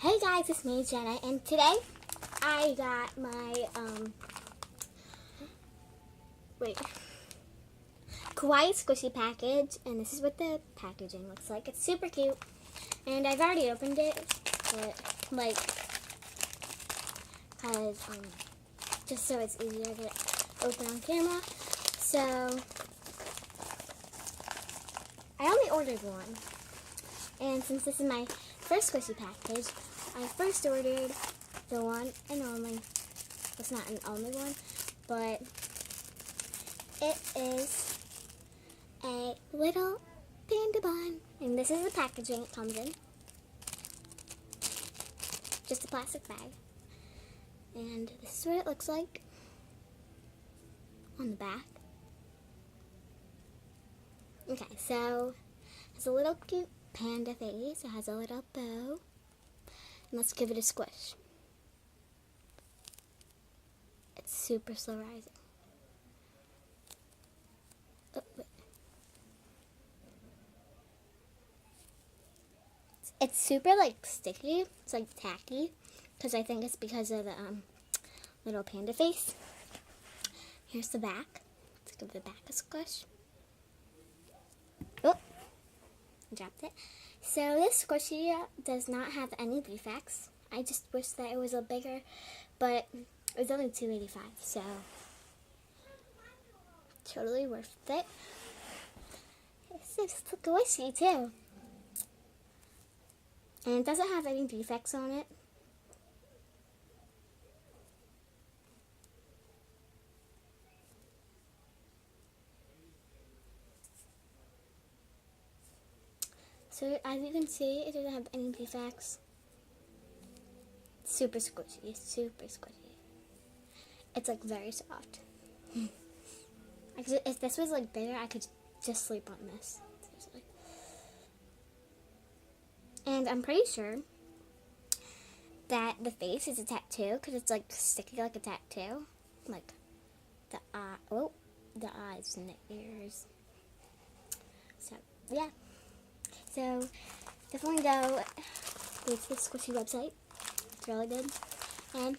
Hey guys, it's me, Jenna, and today I got my, Kawaii Squishy package, and this is what the packaging looks like. It's super cute, and I've already opened it, but, because, just so it's easier to open on camera. So, I only ordered one, and since this is my first Squishy package, I first ordered the one and only, it's not an only one, but it is a little panda bun. And this is the packaging it comes in. Just a plastic bag. And this is what it looks like on the back. Okay, so it's a little cute panda face. It has a little bow. And let's give it a squish. It's super slow rising. Oh, wait. It's super sticky. It's tacky. Because I think it's because of the little panda face. Here's the back. Let's give the back a squish. Oh, I dropped it. So this squishy does not have any defects. I just wish that it was a bigger, but it was only $2.85, so totally worth it. It's squishy too, and it doesn't have any defects on it. So as you can see, it doesn't have any defects. It's super squishy, super squishy. It's very soft. If this was bigger, I could just sleep on this. Seriously. And I'm pretty sure that the face is a tattoo because it's sticky like a tattoo. The eye, the eyes and the ears. So yeah. So, definitely go to the Squishy website. It's really good. And